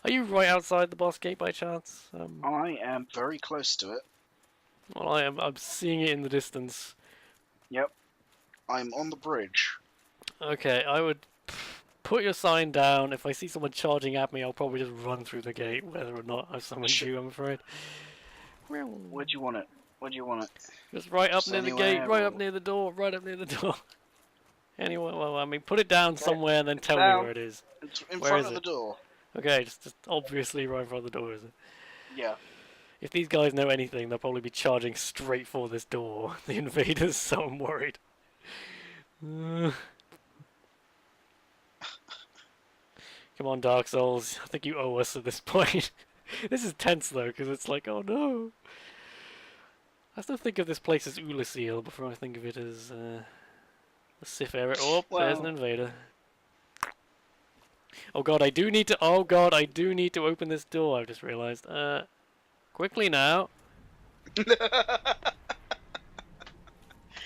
Are you right outside the boss gate by chance? I am very close to it. Well, I am. I'm seeing it in the distance. Yep. I'm on the bridge. Okay, I would put your sign down. If I see someone charging at me, I'll probably just run through the gate, whether or not I've summoned you, I'm afraid. Where do you want it? Where do you want it? Just right up Just near the anywhere, gate, right or... up near the door, right up near the door. Anyway, well, I mean, put it down Okay. somewhere and then tell me Down. where it is. It's in Where front is of the it? door. Okay, just obviously right in front of the door, is it? Yeah. If these guys know anything, they'll probably be charging straight for this door. The invaders, so I'm worried. Come on, Dark Souls. I think you owe us at this point. This is tense, though, because it's like, oh no. I still think of this place as Ulasil before I think of it as the Sif area. Oh, Well... there's an invader. Oh god, I do need to. Oh god, I do need to open this door. I've just realised. Quickly now.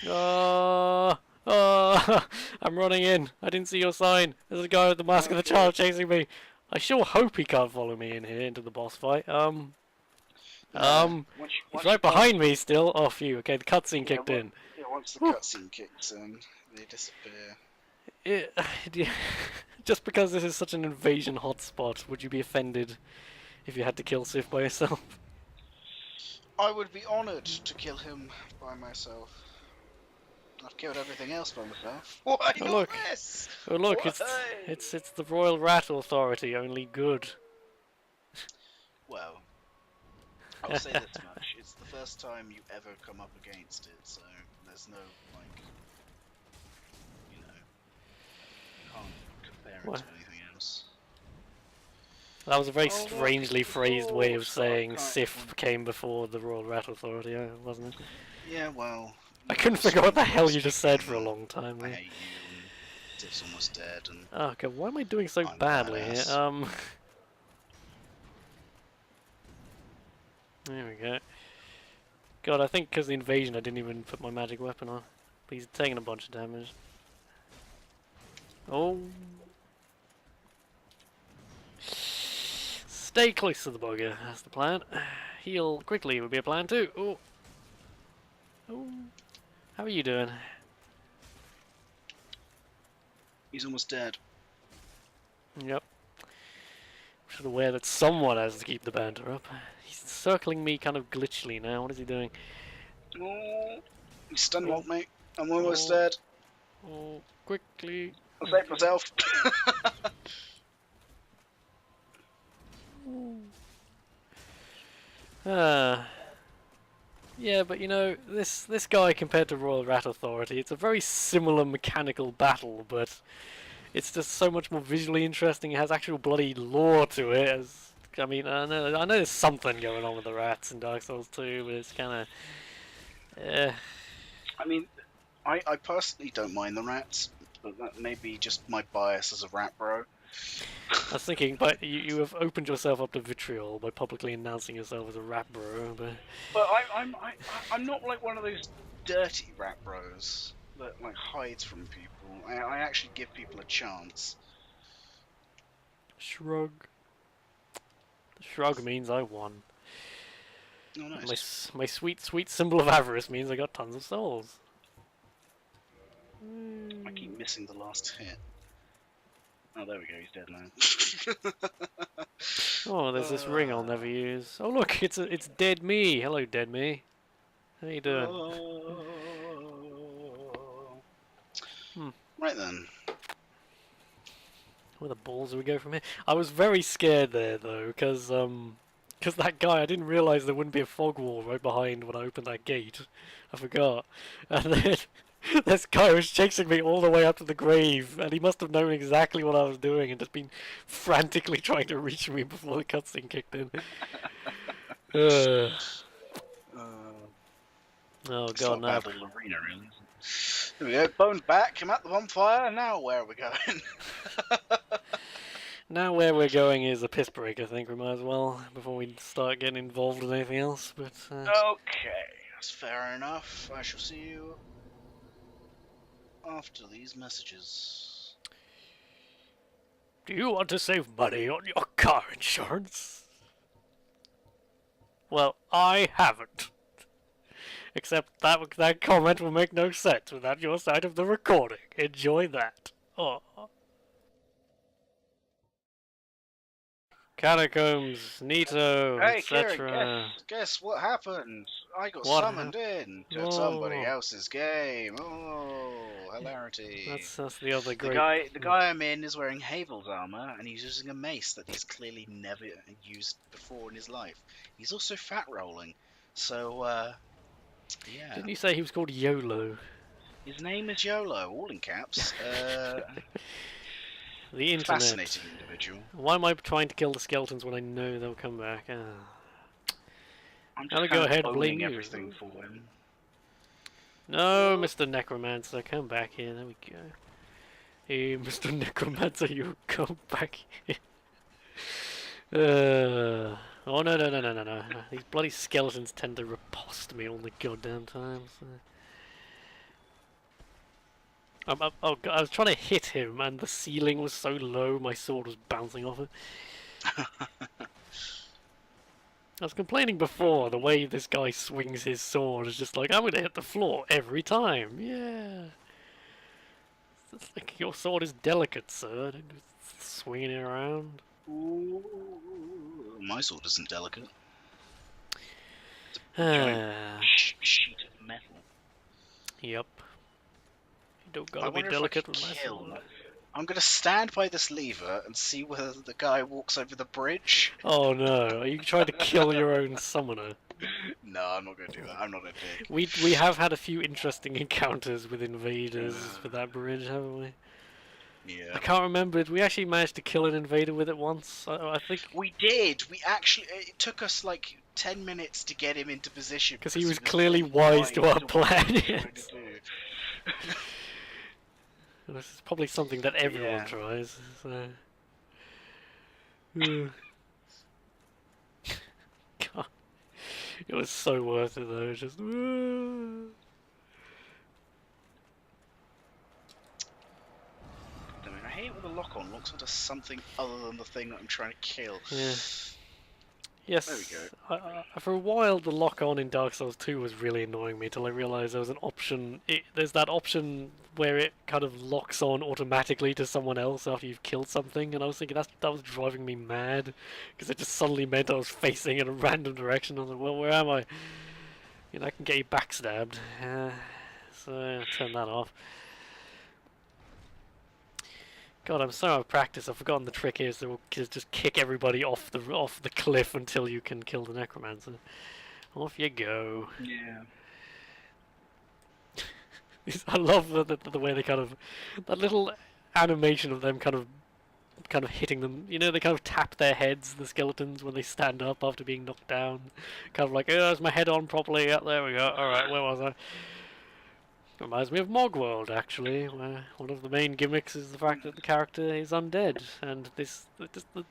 Oh, I'm running in. I didn't see your sign. There's a guy with the mask of the child chasing me. I sure hope he can't follow me in here into the boss fight. He's right behind me still. Oh, phew. Okay, the cutscene kicked in. Yeah, once the cutscene kicks in, they disappear. Just because this is such an invasion hotspot, would you be offended if you had to kill Sif by yourself? I would be honoured to kill him by myself. I've killed everything else by myself. Why Oh not look! this? Oh look! Why? It's the Royal Rattle Authority. Only good. Well, I'll say this much: it's the first time you ever come up against it, so there's no like, you know, can't compare it to anything else. That was a very strangely phrased way of saying kind Sif came before the Royal Rattle Authority, wasn't it? Yeah, well. I couldn't figure out what the hell you just said for a long time. I hate you, and Sif's almost dead, and... Oh god, why am I doing so I'm badly here? badass. There we go. God, I think because of the invasion I didn't even put my magic weapon on. But he's taking a bunch of damage. Oh. Stay close to the bugger, that's the plan. Heal quickly would be a plan too. Oh. Oh. How are you doing? He's almost dead. Yep. I'm just aware that someone has to keep the banter up. He's circling me kind of glitchily now. What is he doing? Oh, he stunlocked me. I'm almost dead. Oh, quickly. I'll save myself. Yeah, but you know, this guy compared to Royal Rat Authority, it's a very similar mechanical battle, but it's just so much more visually interesting. It has actual bloody lore to it. I mean, I know there's something going on with the rats in Dark Souls 2, but it's kind of... I mean, I personally don't mind the rats, but that may be just my bias as a rat bro. I was thinking, but you have opened yourself up to vitriol by publicly announcing yourself as a rat bro, but... But I'm not like one of those dirty rat bros that like hides from people. I actually give people a chance. Shrug. The shrug means I won. Oh, nice. My sweet, sweet symbol of avarice means I got tons of souls. I keep missing the last hit. Oh, there we go, he's dead now. Oh, there's this ring I'll never use. Oh look, it's Dead Me. Hello, Dead Me. How you doing? Right then. Where the balls do we go from here? I was very scared there though, because that guy, I didn't realise there wouldn't be a fog wall right behind when I opened that gate. I forgot. And then this guy was chasing me all the way up to the grave, and he must have known exactly what I was doing and just been frantically trying to reach me before the cutscene kicked in. Oh god, no. Arena, really. There we go, Bone's back, I'm at the bonfire, now where are we going? Now where we're going is a piss break, I think we might as well, before we start getting involved in anything else, but... Okay, that's fair enough. I shall see you after these messages. Do you want to save money on your car insurance. Well, I haven't. Except that comment will make no sense without your side of the recording. Enjoy that. Oh. Catacombs, Nito, Hey, Kieran, etc. guess what happened? I got What summoned in to somebody Oh, else's game. Oh, hilarity. that's the other The great. guy I'm in is wearing Havel's armor, and he's using a mace that he's clearly never used before in his life. He's also fat rolling, so yeah. Didn't you say he was called YOLO? His name is YOLO, all in caps. The internet. Fascinating individual. Why am I trying to kill the skeletons when I know they'll come back? I'm I'll just go kind ahead of and blame owning you. everything for him. No, Mr. Necromancer, come back here. There we go. Hey, Mr. Necromancer, you come back here. Oh no. These bloody skeletons tend to riposte me all the goddamn time. So. Oh god, I was trying to hit him and the ceiling was so low my sword was bouncing off it. I was complaining before, the way this guy swings his sword is just like, I'm gonna hit the floor every time, yeah. It's like, your sword is delicate, sir, don't just swinging it around. Ooh, my sword isn't delicate. It's a giant sheet of metal. Yep. You don't I gotta be wonder if I delicate could with my kill. sword. I'm gonna stand by this lever and see whether the guy walks over the bridge. Oh no, are you trying to kill your own summoner? No, I'm not gonna do that. I'm not a dick. We have had a few interesting encounters with invaders with that bridge, haven't we? Yeah. I can't remember. Did we actually manage to kill an invader with it once? I think We did. We actually. It took us like 10 minutes to get him into position because he was clearly really wise to our what he plan. was trying to do. This is probably something that everyone Yeah. tries. So. God, it was so worth it though. Just. I mean, I hate when the lock-on looks like something other than the thing that I'm trying to kill. Yeah. Yes. There we go. For a while, the lock-on in Dark Souls 2 was really annoying me till I realised there was an option. There's that option where it kind of locks on automatically to someone else after you've killed something, and I was thinking that was driving me mad because it just suddenly meant I was facing in a random direction. I was like, well, where am I? You know, I can get you backstabbed. So turn that off. God, I'm so out of practice. I've forgotten the trick is to just kick everybody off the cliff until you can kill the necromancer. Off you go. Yeah. I love the way they kind of that little animation of them kind of hitting them. You know, they kind of tap their heads, the skeletons, when they stand up after being knocked down. Kind of like, oh, is my head on properly? Yeah, there we go. All right, where was I? Reminds me of MacLeod, actually, where one of the main gimmicks is the fact that the character is undead, and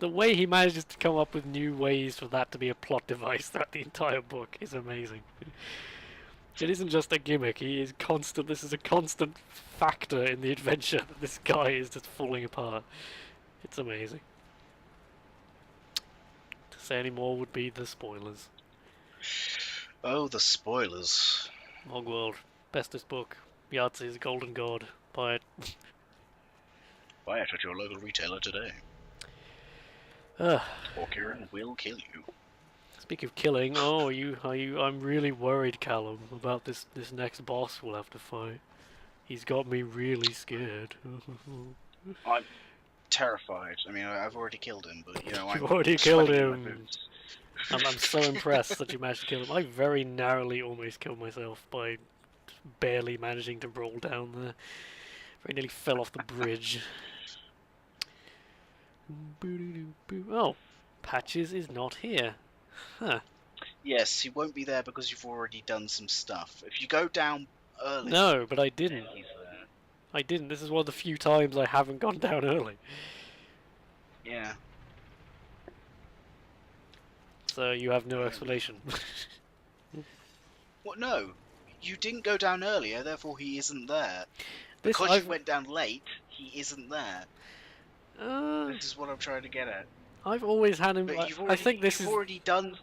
the way he manages to come up with new ways for that to be a plot device throughout the entire book is amazing. It isn't just a gimmick, he is constant, this is a constant factor in the adventure that this guy is just falling apart. It's amazing. To say any more would be the spoilers. Oh, the spoilers. MacLeod. Bestest book. Yahtzee's Golden God. Buy it. Buy it at your local retailer today. Ugh. Or Kieran will kill you. Speak of killing, oh, I'm really worried, Callum, about this next boss we'll have to fight. He's got me really scared. I'm terrified. I mean, I've already killed him, but you know, You've I'm already killed sweating in my him. boots. I'm so impressed that you managed to kill him. I very narrowly almost killed myself by barely managing to roll down there. Very nearly fell off the bridge. Oh, Patches is not here. Huh. Yes, he won't be there because you've already done some stuff. If you go down early... No, but I didn't. He's there. I didn't. This is one of the few times I haven't gone down early. Yeah. So you have no explanation. What? No. You didn't go down earlier, therefore he isn't there. This Because you went down late, he isn't there. This is what I'm trying to get at. I've always had him. But I think this you've is already done.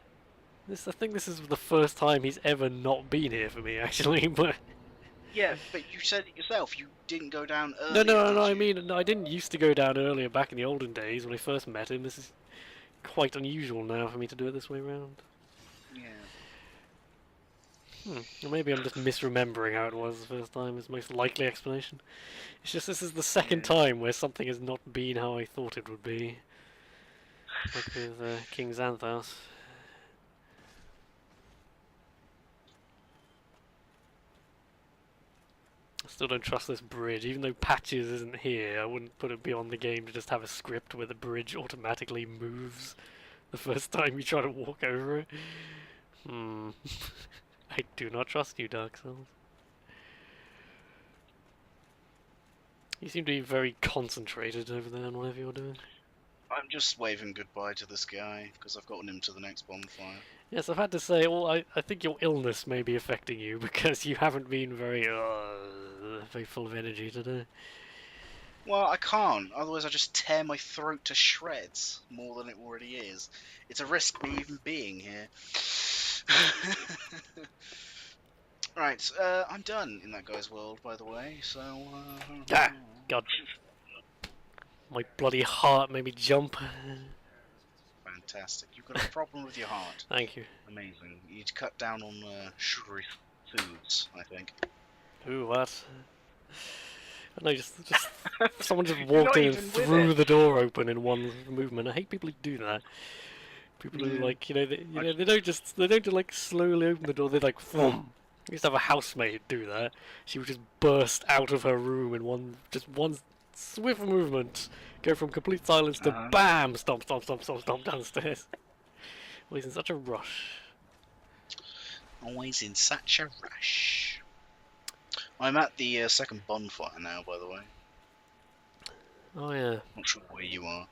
this. I think this is the first time he's ever not been here for me, actually. But Yeah, but you said it yourself. You didn't go down no, earlier, no, no. did I you? mean, no, I didn't used to go down earlier back in the olden days when I first met him. This is quite unusual now for me to do it this way around. Yeah. Or maybe I'm just misremembering how it was the first time. Is the most likely explanation. It's just this is the second time where something has not been how I thought it would be. Like with King Xanthos. I still don't trust this bridge. Even though Patches isn't here, I wouldn't put it beyond the game to just have a script where the bridge automatically moves the first time you try to walk over it. I do not trust you, Dark Souls. You seem to be very concentrated over there on whatever you're doing. I'm just waving goodbye to this guy because I've gotten him to the next bonfire. Yes, I've had to say, well, I think your illness may be affecting you because you haven't been very full of energy today. Well, I can't. Otherwise, I just tear my throat to shreds more than it already is. It's a risk me even being here. Right, I'm done in that guy's world, by the way. So. God. My bloody heart made me jump. Fantastic. You've got a problem with your heart. Thank you. Amazing. You need to cut down on sugary foods, I think. Ooh, what? No, just someone just walked in and even with threw it. the door open in one movement. I hate people who do that. People who Yeah. like, they don't just like slowly open the door. They like, boom. I used to have a housemaid do that. She would just burst out of her room in one swift movement, go from complete silence to bam, stomp, stomp, stomp, stomp, stomp downstairs. Always in such a rush. Always in such a rush. I'm at the second bonfire now, by the way. Oh yeah. Not sure where you are.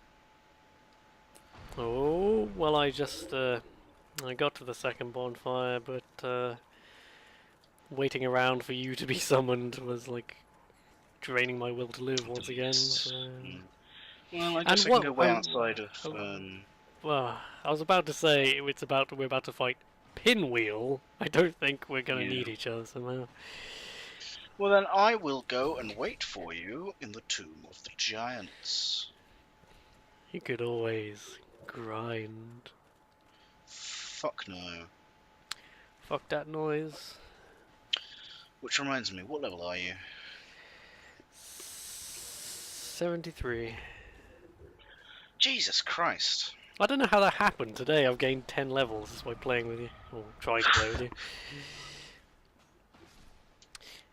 Oh well, I just I got to the second bonfire, but waiting around for you to be summoned was like draining my will to live once again. So. Well, I guess I can go way outside of. Well, I was about to say we're about to fight Pinwheel. I don't think we're gonna need each other somehow. Well, then I will go and wait for you in the Tomb of the Giants. You could always grind. Fuck no. Fuck that noise. Which reminds me, what level are you? 73. Jesus Christ. I don't know how that happened today. I've gained 10 levels just by playing with you. Or trying to play with you.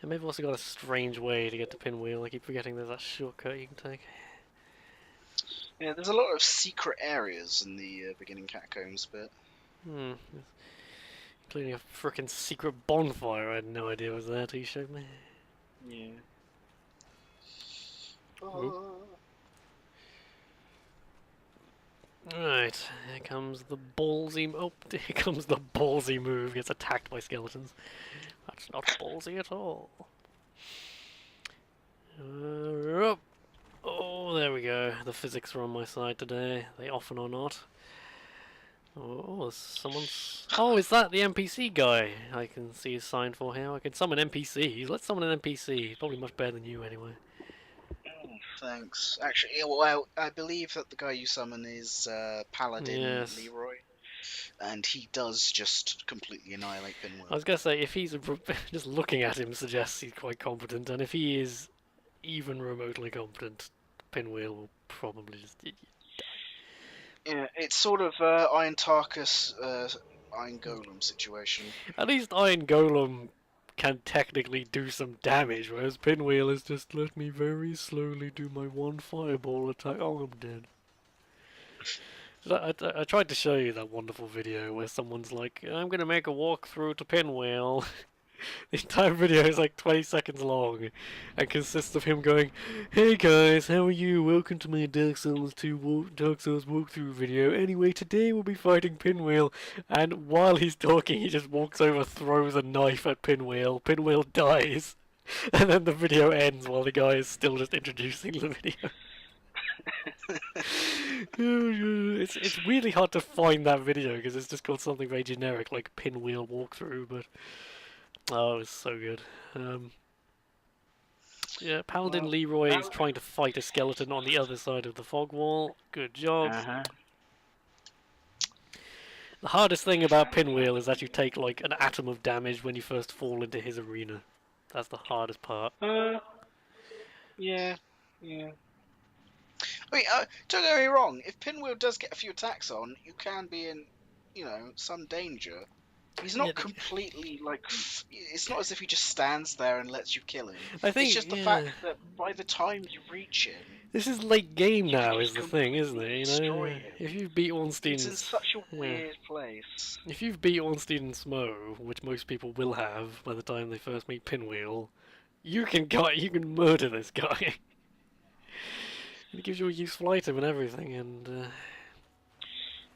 And maybe I've also got a strange way to get to Pinwheel. I keep forgetting there's that shortcut you can take. Yeah, there's a lot of secret areas in the beginning catacombs bit. Including a frickin' secret bonfire I had no idea was there till you showed me. Yeah. Right, here comes the ballsy. Oh, here comes the ballsy move. Gets attacked by skeletons. That's not ballsy at all. Oh, there we go. The physics are on my side today. They often are not. Oh, someone's. Oh, is that the NPC guy? I can see his sign for here. I can summon NPCs. Let's summon an NPC. He's probably much better than you anyway. Thanks. Actually, well, I believe that the guy you summon is Paladin Leroy, and he does just completely annihilate Pinwheel. I was gonna say, if he's just looking at him suggests he's quite competent, and if he is even remotely competent, Pinwheel will probably just die. Yeah, it's sort of Iron Tarkus, Iron Golem situation. At least Iron Golem can technically do some damage, whereas Pinwheel is just let me very slowly do my one fireball attack. Oh, I'm dead. I tried to show you that wonderful video where someone's like, I'm gonna make a walkthrough to Pinwheel. The entire video is like 20 seconds long and consists of him going, hey guys, how are you? Welcome to my Dark Souls walkthrough video. Anyway, today we'll be fighting Pinwheel. And while he's talking, he just walks over, throws a knife at Pinwheel. Pinwheel dies. And then the video ends while the guy is still just introducing the video. It's really hard to find that video because it's just called something very generic like Pinwheel walkthrough, but oh, it's so good. Yeah, Paladin Well, Leroy is trying to fight a skeleton on the other side of the fog wall. Good job. uh-huh. The hardest thing about Pinwheel is that you take like an atom of damage when you first fall into his arena. That's the hardest part. Yeah, yeah. I mean, don't get me wrong. If Pinwheel does get a few attacks on, you can be in, some danger. He's not Yeah, completely like. It's not as if he just stands there and lets you kill him. I think It's just the fact that by the time you reach him, this is late game you can now, is just the thing, isn't it? destroy him. If you've beat It's in Ornstein's, such a weird place. if you've beat Ornstein and Smo, which most people will have by the time they first meet Pinwheel, you can murder this guy. It gives you a useful item and everything, and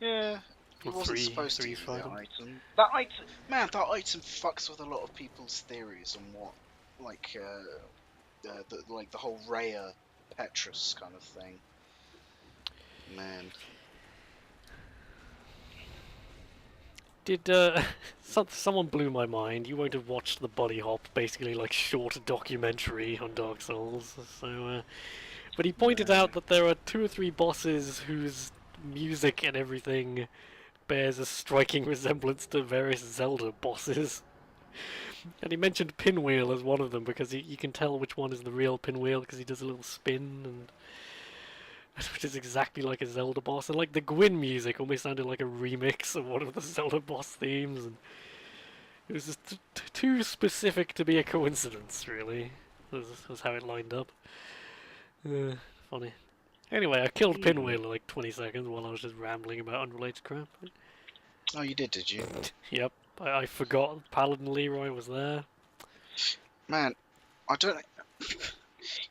Yeah. He well, wasn't supposed to three use that item. item. That item fucks with a lot of people's theories on what, like, the whole Rhea Petrus kind of thing. Man. Did someone blew my mind? You won't have watched the Body Hop, basically like short documentary on Dark Souls. So, but he pointed out that there are 2 or 3 bosses whose music and everything bears a striking resemblance to various Zelda bosses. And he mentioned Pinwheel as one of them because you can tell which one is the real Pinwheel because he does a little spin and which is exactly like a Zelda boss. And like the Gwyn music almost sounded like a remix of one of the Zelda boss themes, and it was just too specific to be a coincidence, really. Was how it lined up. Funny. Anyway, I killed Pinwheel in like 20 seconds while I was just rambling about unrelated crap. Oh, you did you? Yep, I forgot Paladin Leroy was there. Man, I don't.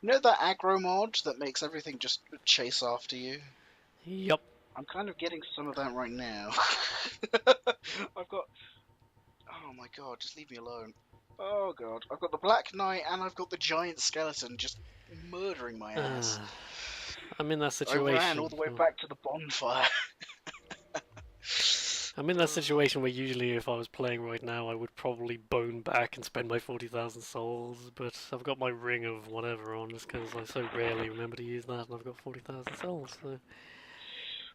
You know that aggro mod that makes everything just chase after you? Yep. I'm kind of getting some of that right now. I've got. Oh my god, just leave me alone. Oh god, I've got the Black Knight and I've got the giant skeleton just murdering my ass. I'm in that situation. I ran all the way back to the bonfire. I'm in that situation where usually if I was playing right now I would probably bone back and spend my 40,000 souls, but I've got my ring of whatever on just because I so rarely remember to use that and I've got 40,000 souls, so...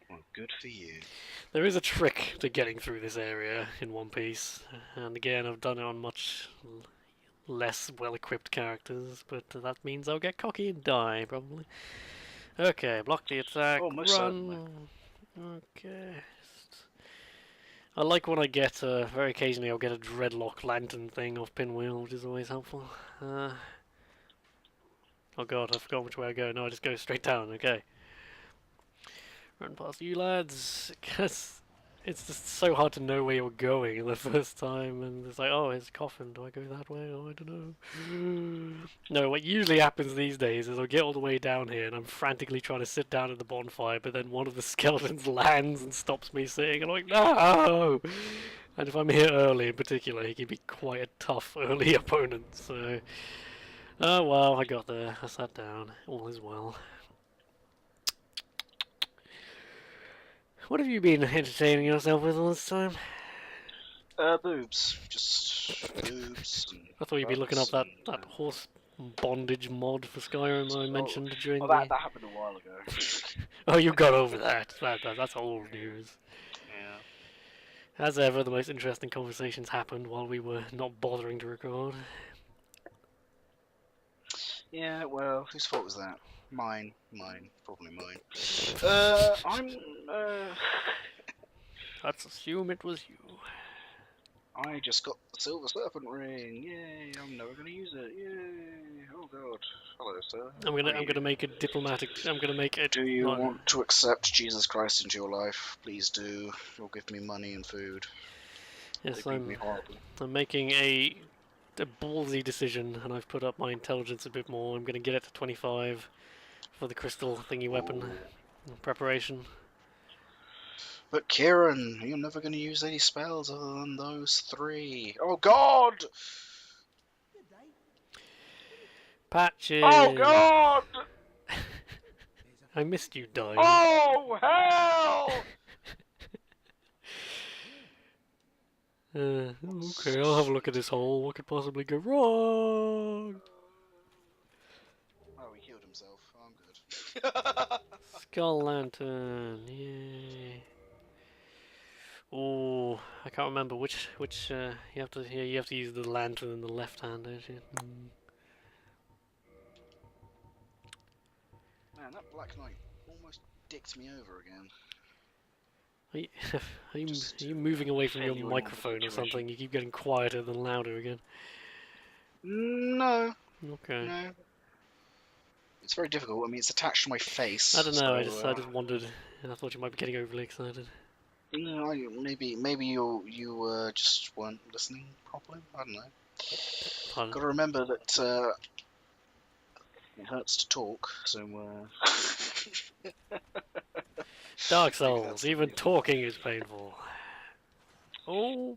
Well, good for you. There is a trick to getting through this area in One Piece, and again I've done it on much less well-equipped characters, but that means I'll get cocky and die, probably. Okay, block the attack, Oh, most certainly. Okay... I like when I get, very occasionally I'll get a dreadlock lantern thing off Pinwheel, which is always helpful. Oh god, I forgot which way I go. No, I just go straight down, okay. Run past you lads, because it's just so hard to know where you're going the first time, and it's like, oh, it's a coffin, do I go that way? Oh, I don't know. No, what usually happens these days is I'll get all the way down here, and I'm frantically trying to sit down at the bonfire, but then one of the skeletons lands and stops me sitting, and I'm like, no! And if I'm here early in particular, he can be quite a tough early opponent, so... Oh well, I got there, I sat down, all is well. What have you been entertaining yourself with all this time? Boobs. Just boobs. I thought you'd be looking up that horse bondage mod for Skyrim I mentioned during the... that happened a while ago. Oh, you got over that. That's old news. Yeah. As ever, the most interesting conversations happened while we were not bothering to record. Yeah, well, whose fault was that? Mine, probably mine. Let's assume it was you. I just got the silver serpent ring. Yay! I'm never gonna use it. Yay! Oh god. Hello, sir. I'm gonna make a diplomatic. I'm gonna make a. Do you want to accept Jesus Christ into your life? Please do. You'll give me money and food. Yes, I'm making a ballsy decision, and I've put up my intelligence a bit more. I'm gonna get it to 25 for the crystal thingy weapon preparation. But Kieran, you're never going to use any spells other than those 3. Oh god! Patches! Oh god! I missed you dying. Oh, hell! Okay, I'll have a look at this hole. What could possibly go wrong? Oh, he healed himself. Oh, I'm good. Skull lantern, yay! Oh, I can't remember which you have to. Yeah, you have to use the lantern in the left hand, don't you? Man, that Black Knight almost dicked me over again. Are you, are you, Just are you moving away from fill your you in on the microphone or situation. something? You keep getting quieter than louder again. No, Okay. no. It's very difficult. I mean, it's attached to my face. I don't know. So, I just wondered. I thought you might be getting overly excited. no, maybe you just weren't listening properly. I don't know. Pardon. Got to remember that it hurts to talk. So. Dark Maybe Souls. that's Even talking is painful. Oh,